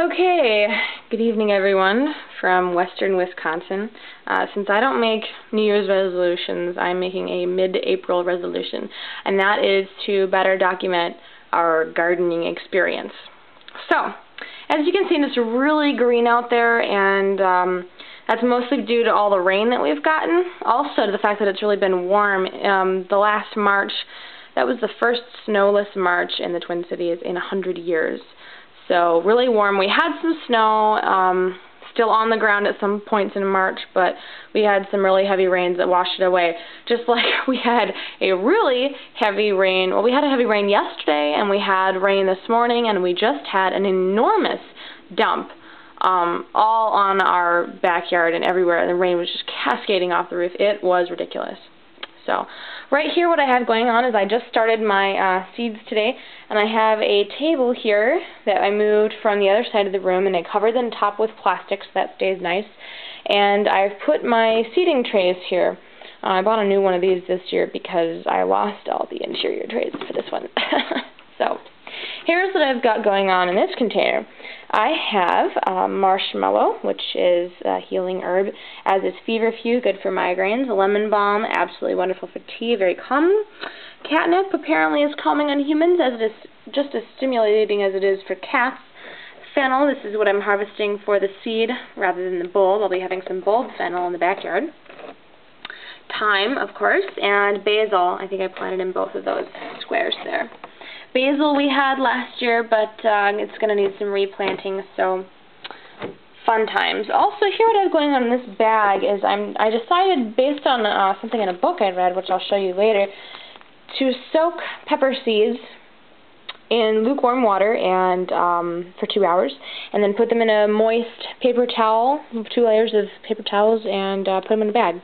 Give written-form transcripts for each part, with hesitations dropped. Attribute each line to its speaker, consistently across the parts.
Speaker 1: Okay, good evening everyone from western Wisconsin. Since I don't make New Year's resolutions, I'm making a mid-April resolution, and that is to better document our gardening experience. So, as you can see, it's really green out there, and that's mostly due to all the rain that we've gotten. Also to the fact that it's really been warm. The last March, that was the first snowless March in the Twin Cities in 100 years. So really warm. We had some snow still on the ground at some points in March, but we had some really heavy rains that washed it away. Just like we had a really heavy rain. Well, we had a heavy rain yesterday, and we had rain this morning, and we just had an enormous dump all on our backyard and everywhere, and the rain was just cascading off the roof. It was ridiculous. So, right here what I have going on is I just started my seeds today, and I have a table here that I moved from the other side of the room, and I covered the top with plastic so that stays nice. And I've put my seeding trays here. I bought a new one of these this year because I lost all the interior trays for this one. So, here's what I've got going on in this container. I have marshmallow, which is a healing herb, as is feverfew, good for migraines. Lemon balm, absolutely wonderful for tea, very calming. Catnip apparently is calming on humans, as it is just as stimulating as it is for cats. Fennel, this is what I'm harvesting for the seed rather than the bulb. I'll be having some bulb fennel in the backyard. Thyme, of course, and basil. I think I planted in both of those squares there. Basil we had last year, but it's going to need some replanting, so fun times. Also, here what I have going on in this bag is I decided, based on something in a book I read, which I'll show you later, to soak pepper seeds in lukewarm water and for 2 hours, and then put them in a moist paper towel, 2 layers of paper towels, and put them in a bag.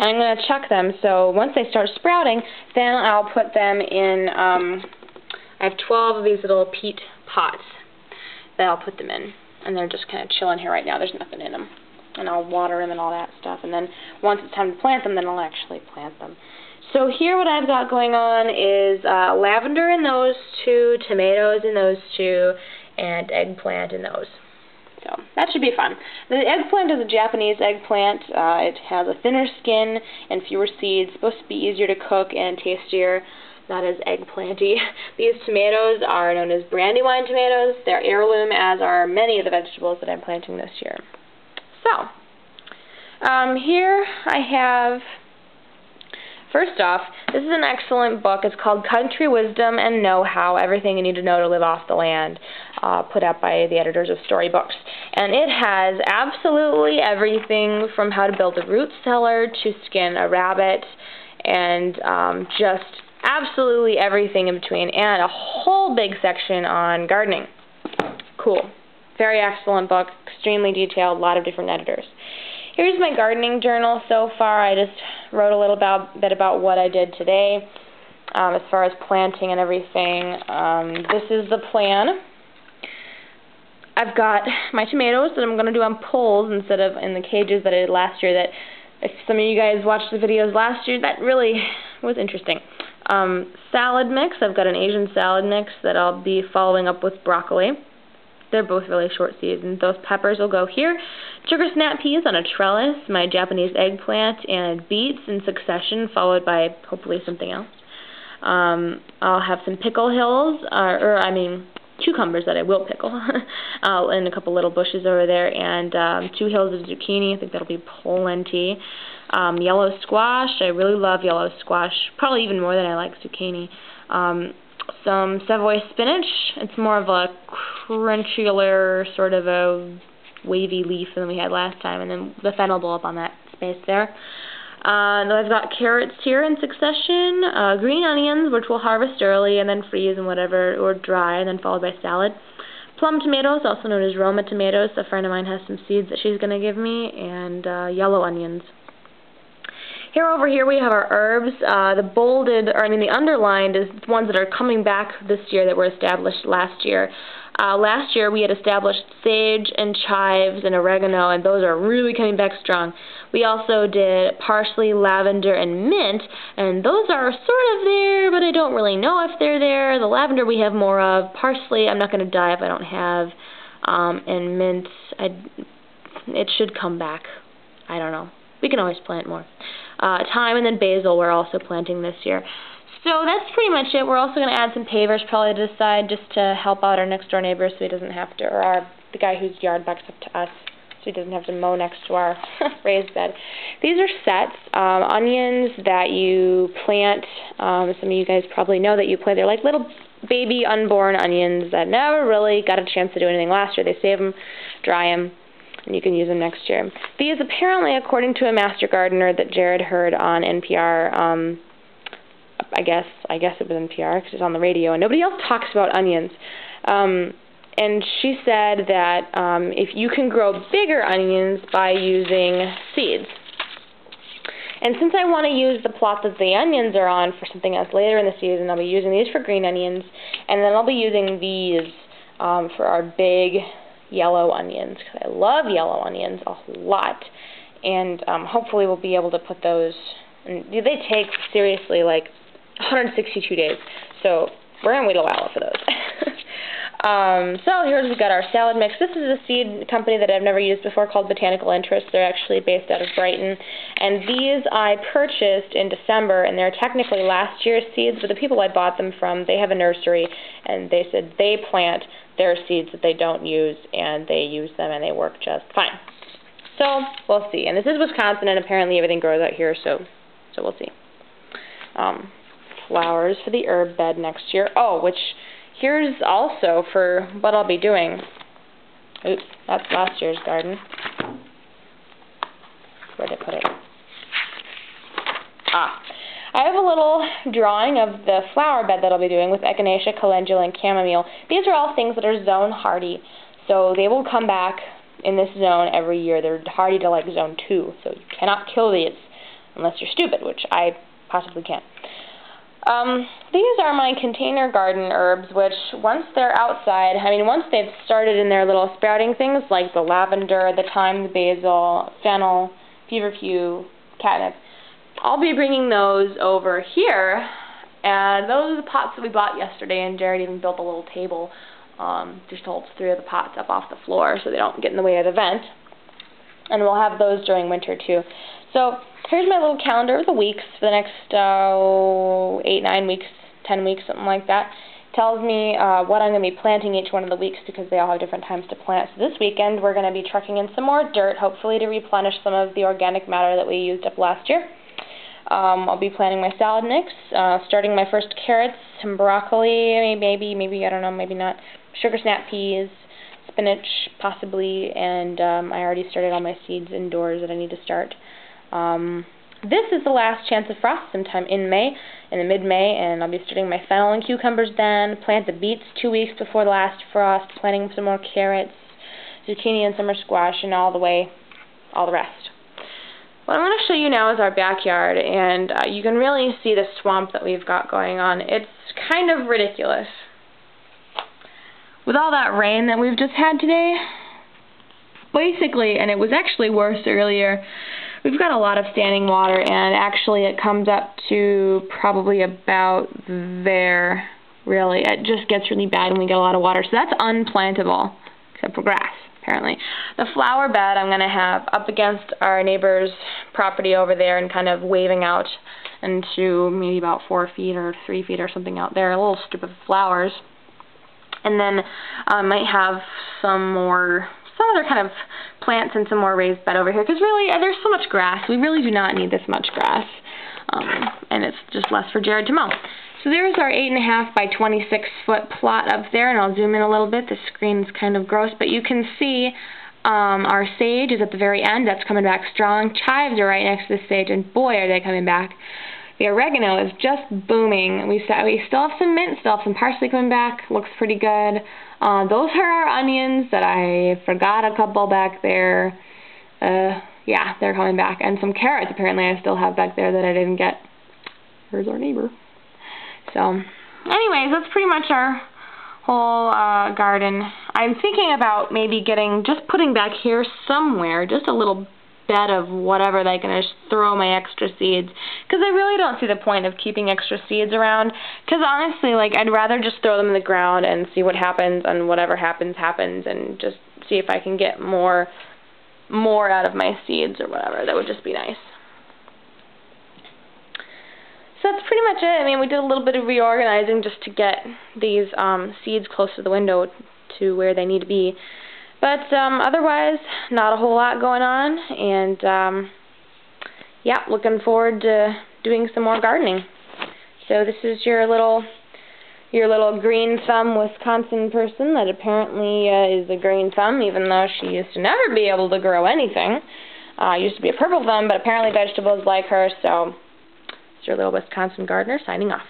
Speaker 1: And I'm going to chuck them, so once they start sprouting, then I'll put them in, I have 12 of these little peat pots that I'll put them in. And they're just kind of chilling here right now. There's nothing in them. And I'll water them and all that stuff. And then once it's time to plant them, then I'll actually plant them. So here what I've got going on is lavender in those two, tomatoes in those two, and eggplant in those. So that should be fun. The eggplant is a Japanese eggplant. It has a thinner skin and fewer seeds. It's supposed to be easier to cook and tastier. Not as eggplanty. These tomatoes are known as brandywine tomatoes. They're heirloom, as are many of the vegetables that I'm planting this year. So, here I have, first off, this is an excellent book. It's called Country Wisdom and Know-How, Everything You Need to Know to Live Off the Land, put out by the editors of Storybooks. And it has absolutely everything from how to build a root cellar to skin a rabbit, and just absolutely everything in between, and a whole big section on gardening. Cool. Very excellent book, extremely detailed, a lot of different editors. Here's my gardening journal so far. I just wrote a little bit about what I did today as far as planting and everything. This is the plan. I've got my tomatoes that I'm going to do on poles instead of in the cages that I did last year. That, if some of you guys watched the videos last year, that really was interesting. Salad mix. I've got an Asian salad mix that I'll be following up with broccoli. They're both really short seasons. Those peppers will go here. Sugar snap peas on a trellis, my Japanese eggplant, and beets in succession, followed by hopefully something else. I'll have some pickle hills, cucumbers that I will pickle, and a couple little bushes over there, and 2 hills of zucchini. I think that'll be plenty. Yellow squash. I really love yellow squash, probably even more than I like zucchini. Some Savoy spinach. It's more of a crunchier, sort of a wavy leaf than we had last time, and then the fennel bulb on that space there. I've got carrots here in succession, green onions, which we'll harvest early and then freeze and whatever, or dry, and then followed by salad. Plum tomatoes, also known as Roma tomatoes. A friend of mine has some seeds that she's going to give me, and yellow onions. Over here we have our herbs. The underlined is ones that are coming back this year that were established last year. Last year we had established sage and chives and oregano, and those are really coming back strong. We also did parsley, lavender, and mint, and those are sort of there, but I don't really know if they're there. The lavender we have more of. Parsley, I'm not going to die if I don't have and mint. It should come back. I don't know. We can always plant more. Thyme and then basil we're also planting this year. So that's pretty much it. We're also going to add some pavers probably to the side just to help out our next door neighbor so he doesn't have to, or the guy whose yard backs up to us, so he doesn't have to mow next to our raised bed. These are sets, onions that you plant. Some of you guys probably know that you plant. They're like little baby unborn onions that never really got a chance to do anything last year. They save them, dry them, and you can use them next year. These apparently, according to a master gardener that Jared heard on NPR, I guess it was NPR because it's on the radio, and nobody else talks about onions. And she said that if you can grow bigger onions by using seeds. And since I want to use the plot that the onions are on for something else later in the season, I'll be using these for green onions, and then I'll be using these for our big yellow onions, because I love yellow onions a lot. And hopefully we'll be able to put those, and they take seriously like 162 days, so we're going to wait a while for those. So here's, we've got our salad mix. This is a seed company that I've never used before called Botanical Interest. They're actually based out of Brighton, and these I purchased in December, and they're technically last year's seeds, but the people I bought them from, they have a nursery, and they said they plant their seeds that they don't use, and they use them, and they work just fine. So we'll see. And this is Wisconsin, and apparently everything grows out here, so we'll see. Flowers for the herb bed next year. Oh, which here's also for what I'll be doing. Oops, that's last year's garden. Where did I put it? I have a little drawing of the flower bed that I'll be doing with echinacea, calendula, and chamomile. These are all things that are zone hardy, so they will come back in this zone every year. They're hardy to like zone 2, so you cannot kill these unless you're stupid, which I possibly can't. These are my container garden herbs, which once they're outside, once they've started in their little sprouting things, like the lavender, the thyme, the basil, fennel, feverfew, catnip, I'll be bringing those over here, and those are the pots that we bought yesterday, and Jared even built a little table just to hold 3 of the pots up off the floor so they don't get in the way of the vent. And we'll have those during winter too. So here's my little calendar of the weeks for the next 8, 9 weeks, 10 weeks, something like that. Tells me what I'm going to be planting each one of the weeks because they all have different times to plant. So this weekend we're going to be trucking in some more dirt, hopefully to replenish some of the organic matter that we used up last year. I'll be planting my salad mix, starting my first carrots, some broccoli, maybe, I don't know, maybe not, sugar snap peas, spinach, possibly, and I already started all my seeds indoors that I need to start. This is the last chance of frost sometime in May, in the mid-May, and I'll be starting my fennel and cucumbers then, plant the beets 2 weeks before the last frost, planting some more carrots, zucchini and summer squash, and all the rest. What I'm going to show you now is our backyard, and you can really see the swamp that we've got going on. It's kind of ridiculous. With all that rain that we've just had today, basically, and it was actually worse earlier, we've got a lot of standing water, and actually it comes up to probably about there, really. It just gets really bad when we get a lot of water, so that's unplantable, except for grass, apparently. The flower bed I'm going to have up against our neighbor's property over there and kind of waving out into maybe about 4 feet or 3 feet or something out there, a little strip of flowers. And then I might have some other kind of plants and some more raised bed over here, because really there's so much grass. We really do not need this much grass, and it's just less for Jared to mow. So there's our 8.5 by 26 foot plot up there, and I'll zoom in a little bit. The screen's kind of gross, but you can see our sage is at the very end. That's coming back strong. Chives are right next to the sage, and boy, are they coming back. The oregano is just booming. We still have some mint, still have some parsley coming back. Looks pretty good. Those are our onions that I forgot a couple back there. Yeah, they're coming back. And some carrots apparently I still have back there that I didn't get. Here's our neighbor. So, anyways, that's pretty much our whole garden. I'm thinking about maybe putting back here somewhere, just a little bed of whatever that I can just throw my extra seeds, because I really don't see the point of keeping extra seeds around, because honestly, like, I'd rather just throw them in the ground and see what happens, and whatever happens, happens, and just see if I can get more out of my seeds or whatever. That would just be nice. So that's pretty much it. I mean, we did a little bit of reorganizing just to get these seeds close to the window to where they need to be. But otherwise, not a whole lot going on, and yeah, looking forward to doing some more gardening. So this is your little green thumb Wisconsin person that apparently is a green thumb, even though she used to never be able to grow anything. Used to be a purple thumb, but apparently vegetables like her, so it's your little Wisconsin gardener signing off.